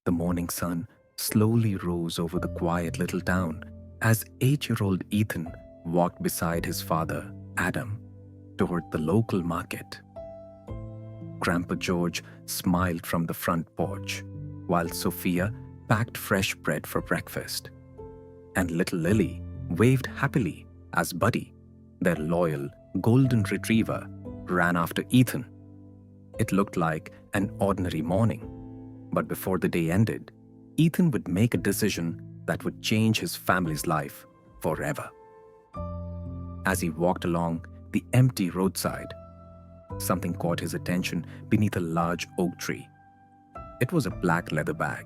The morning sun slowly rose over the quiet little town as 8-year-old Ethan walked beside his father, Adam, toward the local market. Grandpa George smiled from the front porch, while Sophia packed fresh bread for breakfast. And little Lily waved happily as Buddy, their loyal golden retriever, ran after Ethan. It looked like an ordinary morning, but before the day ended, Ethan would make a decision that would change his family's life forever. As he walked along the empty roadside, something caught his attention beneath a large oak tree. It was a black leather bag.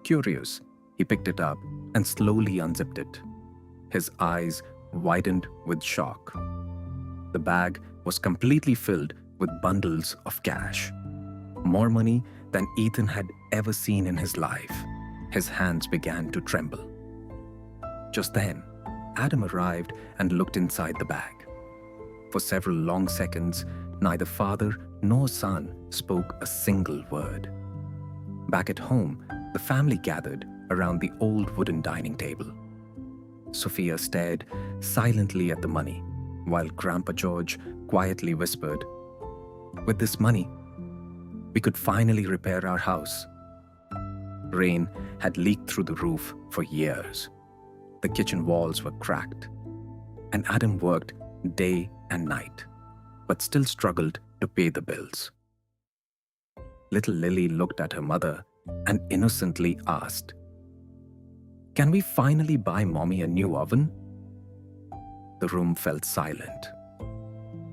Curious, he picked it up and slowly unzipped it. His eyes widened with shock. The bag was completely filled with bundles of cash. More money than Ethan had ever seen in his life. His hands began to tremble. Just then, Adam arrived and looked inside the bag. For several long seconds, neither father nor son spoke a single word. Back at home, the family gathered around the old wooden dining table. Sophia stared silently at the money, while Grandpa George quietly whispered, "With this money, we could finally repair our house." Rain had leaked through the roof for years. The kitchen walls were cracked, and Adam worked day and night, but still struggled to pay the bills. Little Lily looked at her mother and innocently asked, "Can we finally buy Mommy a new oven?" The room felt silent.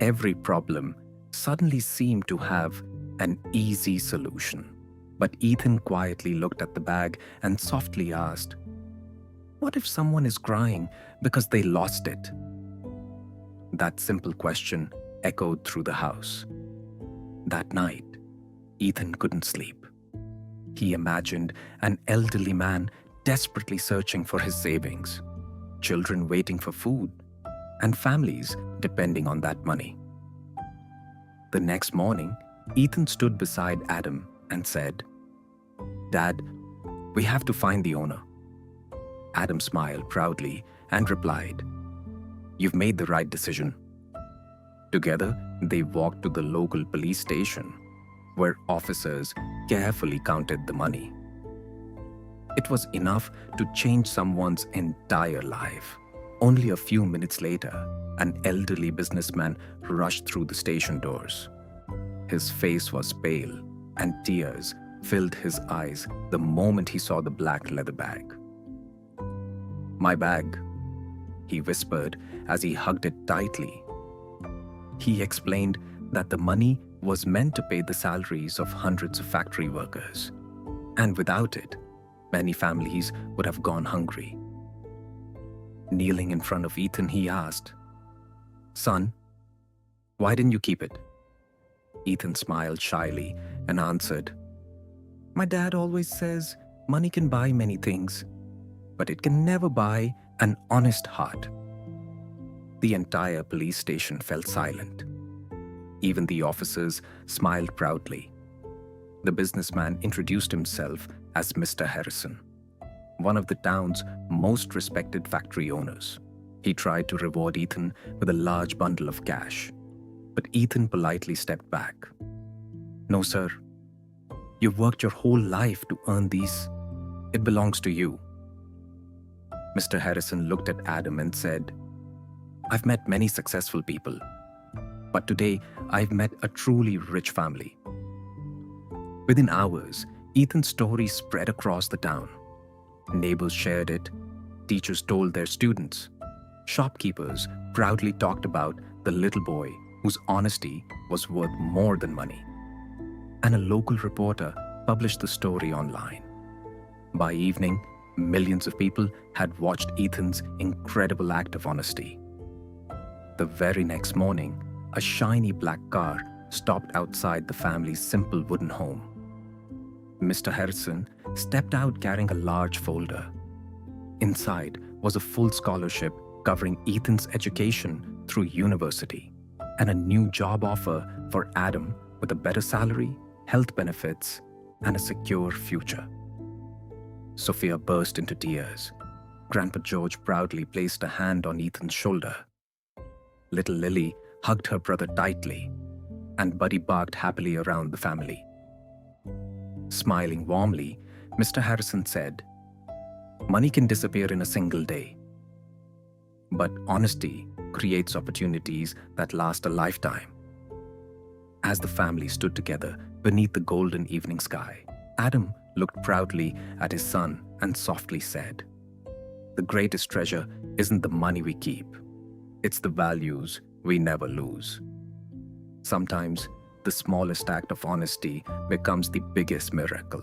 Every problem suddenly seemed to have an easy solution. But Ethan quietly looked at the bag and softly asked, "What if someone is crying because they lost it?" That simple question echoed through the house. That night, Ethan couldn't sleep. He imagined an elderly man desperately searching for his savings, children waiting for food, and families depending on that money. The next morning, Ethan stood beside Adam and said, "Dad, we have to find the owner." Adam smiled proudly and replied, "You've made the right decision." Together, they walked to the local police station, where officers carefully counted the money. It was enough to change someone's entire life. Only a few minutes later, an elderly businessman rushed through the station doors. His face was pale, and tears filled his eyes the moment he saw the black leather bag. "My bag," he whispered as he hugged it tightly. He explained that the money was meant to pay the salaries of hundreds of factory workers, and without it, many families would have gone hungry. Kneeling in front of Ethan, he asked, "Son, why didn't you keep it?" Ethan smiled shyly and answered, "My dad always says money can buy many things, but it can never buy an honest heart." The entire police station fell silent. Even the officers smiled proudly. The businessman introduced himself as Mr. Harrison, one of the town's most respected factory owners. He tried to reward Ethan with a large bundle of cash, but Ethan politely stepped back. "No, sir. You've worked your whole life to earn these. It belongs to you." Mr. Harrison looked at Adam and said, "I've met many successful people, but today I've met a truly rich family." Within hours, Ethan's story spread across the town. Neighbors shared it, teachers told their students, shopkeepers proudly talked about the little boy whose honesty was worth more than money, and a local reporter published the story online. By evening, millions of people had watched Ethan's incredible act of honesty. The very next morning, a shiny black car stopped outside the family's simple wooden home. Mr. Harrison stepped out carrying a large folder. Inside was a full scholarship covering Ethan's education through university and a new job offer for Adam with a better salary, health benefits, and a secure future. Sophia burst into tears. Grandpa George proudly placed a hand on Ethan's shoulder. Little Lily hugged her brother tightly, and Buddy barked happily around the family. Smiling warmly, Mr. Harrison said, "Money can disappear in a single day, but honesty creates opportunities that last a lifetime." As the family stood together beneath the golden evening sky, Adam looked proudly at his son and softly said, "The greatest treasure isn't the money we keep, it's the values we never lose." Sometimes, the smallest act of honesty becomes the biggest miracle.